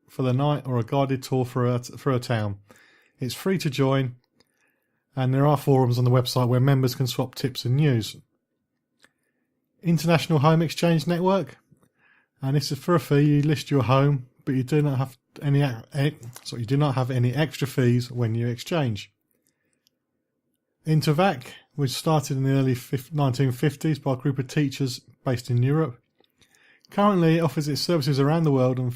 for the night or a guided tour through a town. It's free to join, and there are forums on the website where members can swap tips and news. International Home Exchange Network, and this is for a fee. You list your home, but you do not have any extra fees when you exchange. Intervac, which started in the early 1950s by a group of teachers based in Europe, currently offers its services around the world and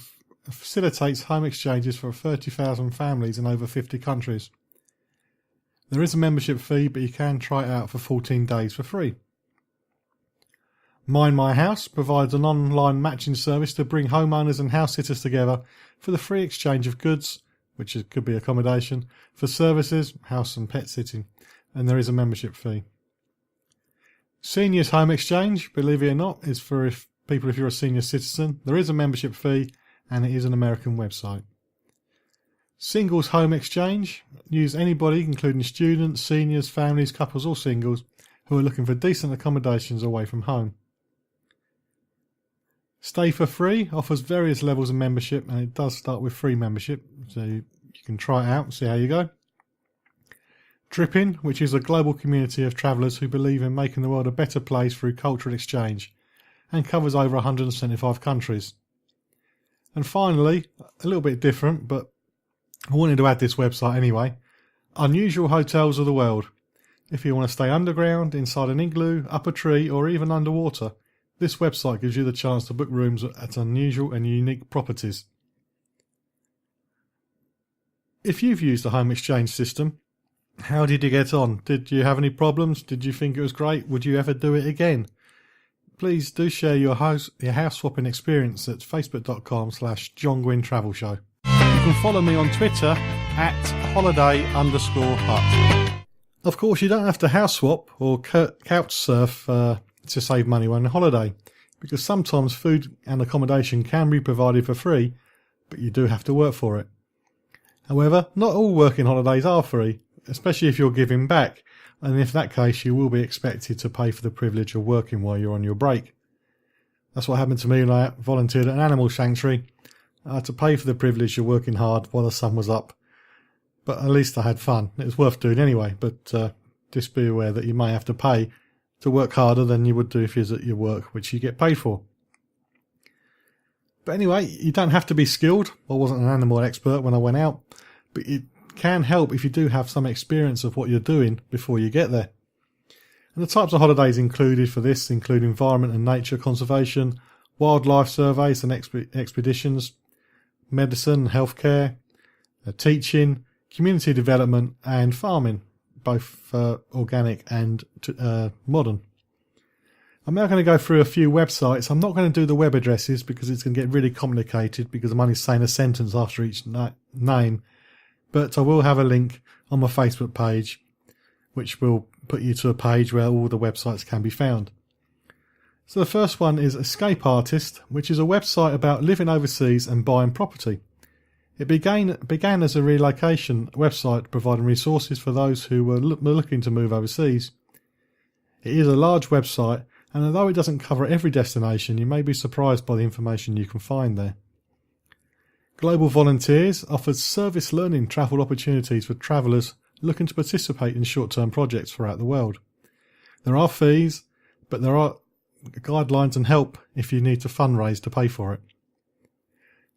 facilitates home exchanges for 30,000 families in over 50 countries. There is a membership fee, but you can try it out for 14 days for free. Mind My House provides an online matching service to bring homeowners and house sitters together for the free exchange of goods, which could be accommodation, for services, house and pet sitting, and there is a membership fee. Seniors Home Exchange, believe it or not, is for people if you're a senior citizen. There is a membership fee, and it is an American website. Singles Home Exchange, use anybody, including students, seniors, families, couples or singles, who are looking for decent accommodations away from home. Stay for Free offers various levels of membership, and it does start with free membership, so you can try it out and see how you go. Trippin, which is a global community of travellers who believe in making the world a better place through cultural exchange, and covers over 175 countries. And finally, a little bit different, but I wanted to add this website anyway, Unusual Hotels of the World. If you want to stay underground, inside an igloo, up a tree or even underwater, this website gives you the chance to book rooms at unusual and unique properties. If you've used a home exchange system, how did you get on? Did you have any problems? Did you think it was great? Would you ever do it again? Please do share your house swapping experience at facebook.com/John Guinn Travel Show. You can follow me on Twitter at holiday_hut. Of course, you don't have to house swap or couch surf to save money on a holiday, because sometimes food and accommodation can be provided for free, but you do have to work for it. However, not all working holidays are free, especially if you're giving back, and in that case you will be expected to pay for the privilege of working while you're on your break. That's what happened to me when I volunteered at an animal sanctuary. I had to pay for the privilege of working hard while the sun was up, but at least I had fun. It was worth doing anyway, but just be aware that you may have to pay to work harder than you would do if you was at your work, which you get paid for. But anyway, you don't have to be skilled. I wasn't an animal expert when I went out, but it can help if you do have some experience of what you're doing before you get there. And the types of holidays included for this include environment and nature conservation, wildlife surveys and expeditions, medicine, healthcare, teaching, community development and farming, both organic and modern. I'm now going to go through a few websites. I'm not going to do the web addresses because it's going to get really complicated because I'm only saying a sentence after each name, but I will have a link on my Facebook page which will put you to a page where all the websites can be found. So the first one is Escape Artist, which is a website about living overseas and buying property. It began as a relocation website providing resources for those who were looking to move overseas. It is a large website, and although it doesn't cover every destination, you may be surprised by the information you can find there. Global Volunteers offers service learning travel opportunities for travellers looking to participate in short-term projects throughout the world. There are fees, but there are guidelines and help if you need to fundraise to pay for it.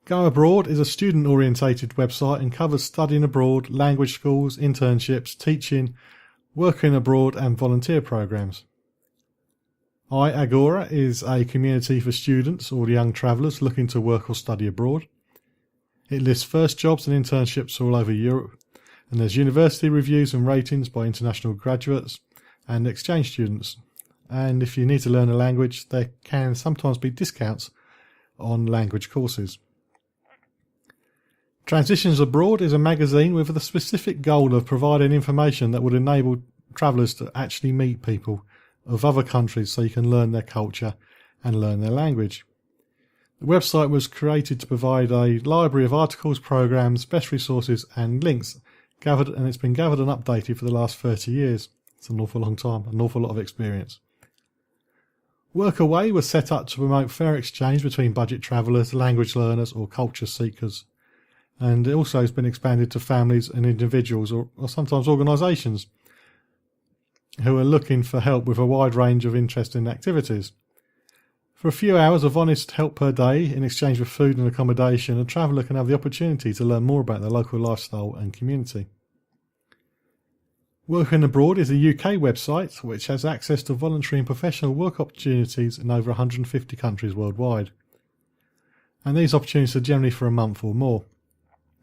Go Abroad is a student-orientated website and covers studying abroad, language schools, internships, teaching, working abroad and volunteer programs. iAgora is a community for students or young travellers looking to work or study abroad. It lists first jobs and internships all over Europe, and there's university reviews and ratings by international graduates and exchange students. And if you need to learn a language, there can sometimes be discounts on language courses. Transitions Abroad is a magazine with the specific goal of providing information that would enable travellers to actually meet people of other countries so you can learn their culture and learn their language. The website was created to provide a library of articles, programs, best resources and links, and it's been gathered and updated for the last 30 years. It's an awful long time, an awful lot of experience. Workaway was set up to promote fair exchange between budget travellers, language learners or culture seekers And it also has been expanded to families and individuals or sometimes organisations who are looking for help with a wide range of interesting activities. For a few hours of honest help per day in exchange for food and accommodation, a traveller can have the opportunity to learn more about their local lifestyle and community. Working Abroad is a UK website which has access to voluntary and professional work opportunities in over 150 countries worldwide. And these opportunities are generally for a month or more.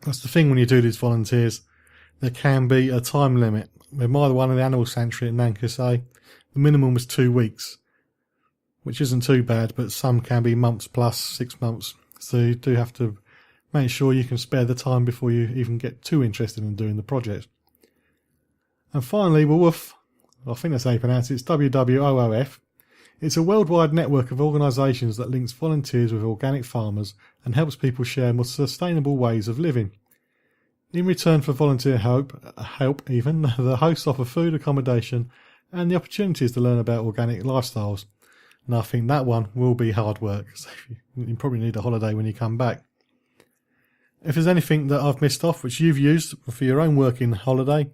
That's the thing when you do these volunteers, there can be a time limit. With my one in the animal sanctuary in Nankasai, the minimum was 2 weeks, which isn't too bad, but some can be months plus 6 months. So you do have to make sure you can spare the time before you even get too interested in doing the project. And finally, WWOOF, I think that's how you pronounce it, it's WWOOF. It's a worldwide network of organisations that links volunteers with organic farmers and helps people share more sustainable ways of living. In return for volunteer help even, the hosts offer food, accommodation and the opportunities to learn about organic lifestyles. And I think that one will be hard work, so you probably need a holiday when you come back. If there's anything that I've missed off which you've used for your own working holiday,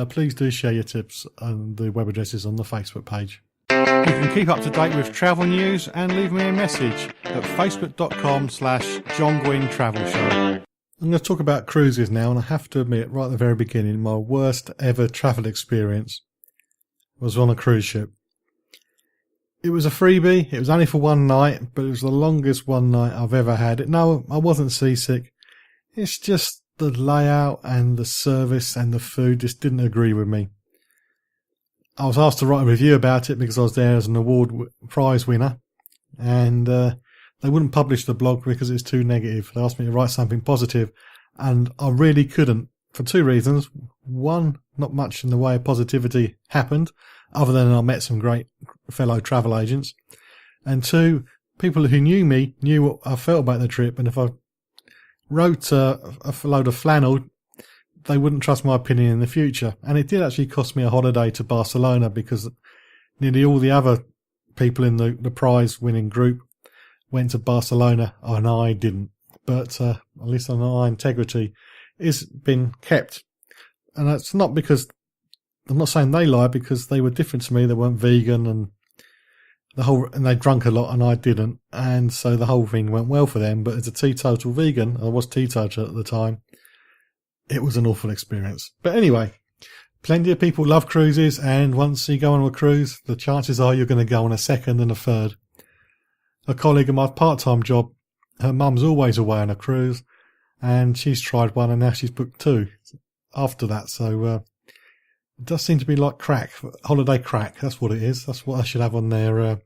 please do share your tips and the web addresses on the Facebook page. You can keep up to date with travel news and leave me a message at facebook.com/John Guinn Travel Show. I'm going to talk about cruises now, and I have to admit right at the very beginning, my worst ever travel experience was on a cruise ship. It was a freebie, it was only for one night, but it was the longest one night I've ever had. No, I wasn't seasick. It's just the layout and the service and the food just didn't agree with me. I was asked to write a review about it because I was there as an award prize winner, and they wouldn't publish the blog because it's too negative. They asked me to write something positive, and I really couldn't for two reasons. One, not much in the way of positivity happened, other than I met some great fellow travel agents. And two, people who knew me knew what I felt about the trip, and if I wrote a load of flannel, they wouldn't trust my opinion in the future. And it did actually cost me a holiday to Barcelona because nearly all the other people in the prize-winning group went to Barcelona and I didn't. But at least my integrity is been kept. And that's not because, I'm not saying they lied, because they were different to me. They weren't vegan and they drank a lot and I didn't. And so the whole thing went well for them. But as a teetotal vegan, I was teetotal at the time, it was an awful experience. But anyway, plenty of people love cruises, and once you go on a cruise, the chances are you're going to go on a second and a third. A colleague of my part-time job, her mum's always away on a cruise, and she's tried one and now she's booked two after that. So it does seem to be like crack, holiday crack. That's what it is. That's what I should have on their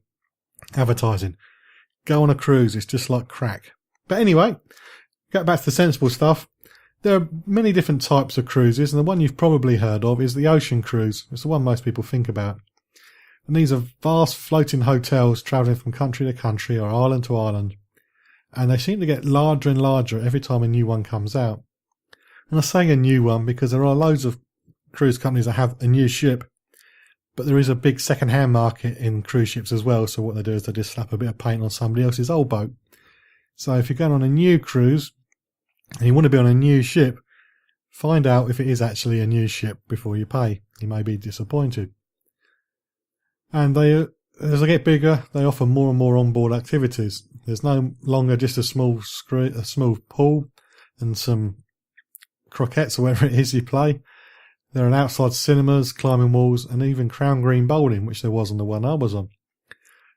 advertising. Go on a cruise, it's just like crack. But anyway, get back to the sensible stuff. There are many different types of cruises, and the one you've probably heard of is the ocean cruise. It's the one most people think about. And these are vast floating hotels travelling from country to country or island to island. And they seem to get larger and larger every time a new one comes out. And I say a new one because there are loads of cruise companies that have a new ship, but there is a big second-hand market in cruise ships as well. So what they do is they just slap a bit of paint on somebody else's old boat. So if you're going on a new cruise and you want to be on a new ship, find out if it is actually a new ship before you pay. You may be disappointed. And as they get bigger, they offer more and more onboard activities. There's no longer just a small pool and some croquettes or whatever it is you play. There are outside cinemas, climbing walls, and even crown green bowling, which there was on the one I was on.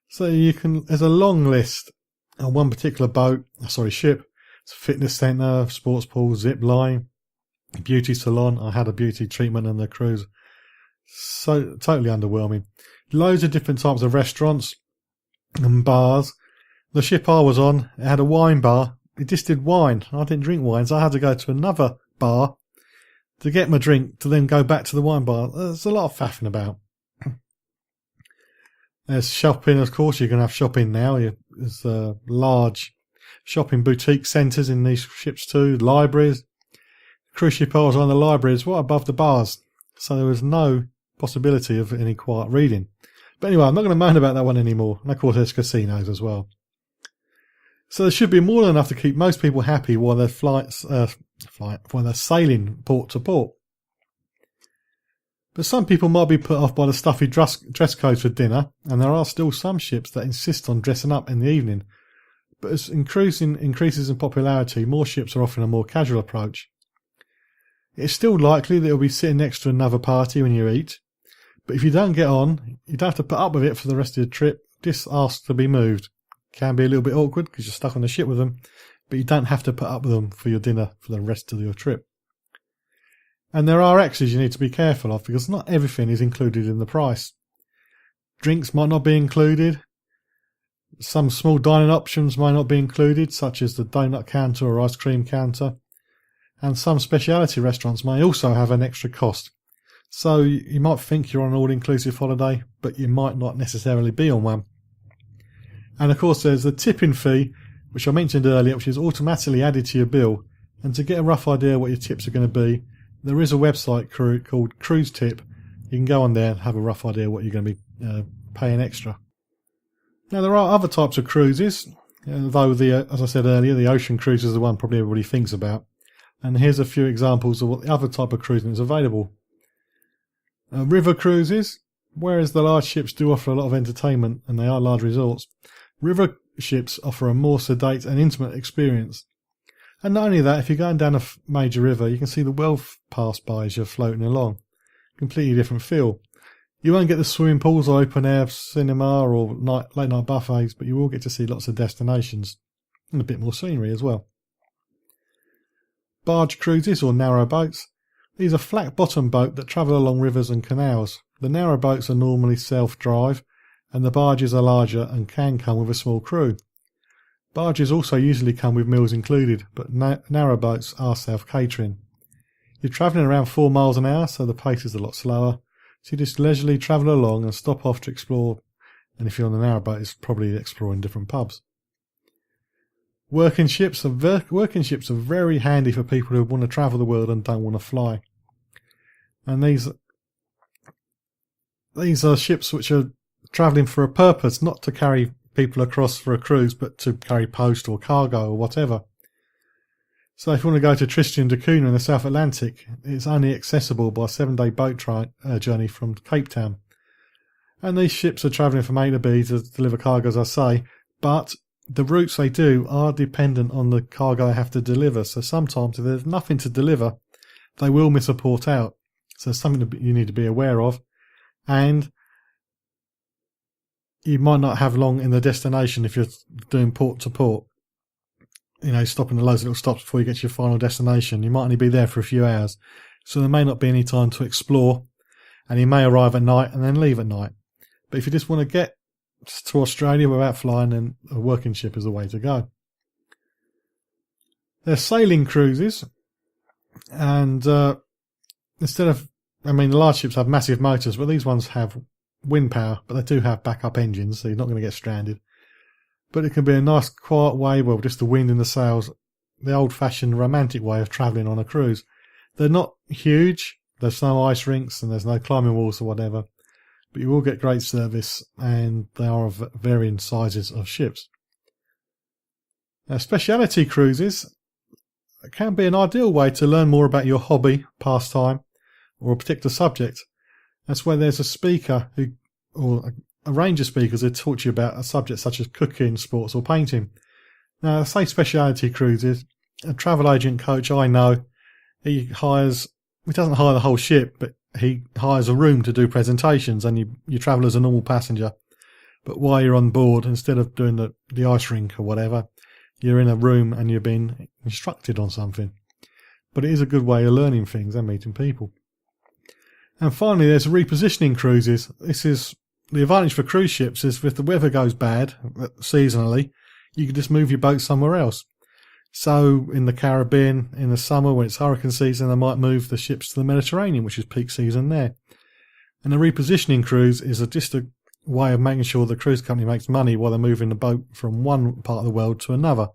So there's a long list on one particular ship. It's a fitness centre, sports pool, zip line, beauty salon. I had a beauty treatment on the cruise. So totally underwhelming. Loads of different types of restaurants and bars. The ship I was on, it had a wine bar. It just did wine. I didn't drink wine, so I had to go to another bar to get my drink, to then go back to the wine bar. There's a lot of faffing about. There's shopping, of course. You can have shopping now. There's large shopping boutique centres in these ships too. Libraries. Cruise ship I was on, the library is right above the bars, so there was no possibility of any quiet reading. But anyway, I'm not going to moan about that one anymore. And of course there's casinos as well. So there should be more than enough to keep most people happy while their flights for the sailing port to port. But some people might be put off by the stuffy dress codes for dinner, and there are still some ships that insist on dressing up in the evening. But as increases in popularity, more ships are offering a more casual approach. It's still likely that you'll be sitting next to another party when you eat, but if you don't get on, you don't have to put up with it for the rest of the trip. Just ask to be moved. Can be a little bit awkward because you're stuck on the ship with them, but you don't have to put up with them for your dinner for the rest of your trip. And there are extras you need to be careful of because not everything is included in the price. Drinks might not be included. Some small dining options might not be included, such as the donut counter or ice cream counter. And some specialty restaurants may also have an extra cost. So you might think you're on an all-inclusive holiday, but you might not necessarily be on one. And of course there's the tipping fee, which I mentioned earlier, which is automatically added to your bill. And to get a rough idea what your tips are going to be, there is a website called Cruise Tip. You can go on there and have a rough idea what you're going to be paying extra. Now there are other types of cruises, though as I said earlier, the ocean cruise is the one probably everybody thinks about. And here's a few examples of what the other type of cruising is available. River cruises, whereas the large ships do offer a lot of entertainment and they are large resorts, river ships offer a more sedate and intimate experience. And not only that, if you're going down a major river, you can see the world pass by as you're floating along. Completely different feel. You won't get the swimming pools or open air cinema or late night buffets, but you will get to see lots of destinations and a bit more scenery as well. Barge cruises or narrow boats. These are flat bottom boats that travel along rivers and canals. The narrow boats are normally self-drive and the barges are larger and can come with a small crew. Barges also usually come with meals included, but narrow boats are self-catering. You're travelling around 4 miles an hour, so the pace is a lot slower. So you just leisurely travel along and stop off to explore, and if you're on the narrow boat, it's probably exploring different pubs. Working ships are very handy for people who want to travel the world and don't want to fly. And these are ships which are travelling for a purpose, not to carry people across for a cruise, but to carry post or cargo or whatever. So if you want to go to Tristan da Cunha in the South Atlantic, it's only accessible by a 7-day boat journey from Cape Town. And these ships are travelling from A to B to deliver cargo, as I say, but the routes they do are dependent on the cargo they have to deliver. So sometimes if there's nothing to deliver, they will miss a port out. So it's something you need to be aware of. And you might not have long in the destination if you're doing port to port. You know, stopping at loads of little stops before you get to your final destination. You might only be there for a few hours. So there may not be any time to explore. And you may arrive at night and then leave at night. But if you just want to get to Australia without flying, then a working ship is the way to go. There's sailing cruises. And the large ships have massive motors, but these ones have wind power, but they do have backup engines, so you're not going to get stranded. But it can be a nice quiet way, well, just the wind in the sails, the old-fashioned romantic way of travelling on a cruise. They're not huge, there's no ice rinks and there's no climbing walls or whatever, but you will get great service and they are of varying sizes of ships. Now, speciality cruises can be an ideal way to learn more about your hobby, pastime, or a particular subject. That's where there's a speaker or a range of speakers who talk to you about a subject such as cooking, sports or painting. Now, say speciality cruises, a travel agent coach I know, he doesn't hire the whole ship, but he hires a room to do presentations and you travel as a normal passenger. But while you're on board, instead of doing the ice rink or whatever, you're in a room and you're being instructed on something. But it is a good way of learning things and meeting people. And finally, there's repositioning cruises. This is the advantage for cruise ships is if the weather goes bad seasonally, you can just move your boat somewhere else. So in the Caribbean, in the summer when it's hurricane season, they might move the ships to the Mediterranean, which is peak season there. And a repositioning cruise is just a way of making sure the cruise company makes money while they're moving the boat from one part of the world to another.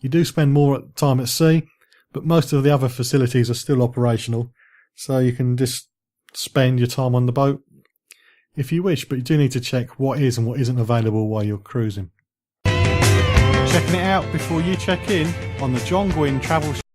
You do spend more time at sea, but most of the other facilities are still operational, so you can just spend your time on the boat if you wish, but you do need to check what is and what isn't available while you're cruising. Checking it out before you check in on the John Guinn Travel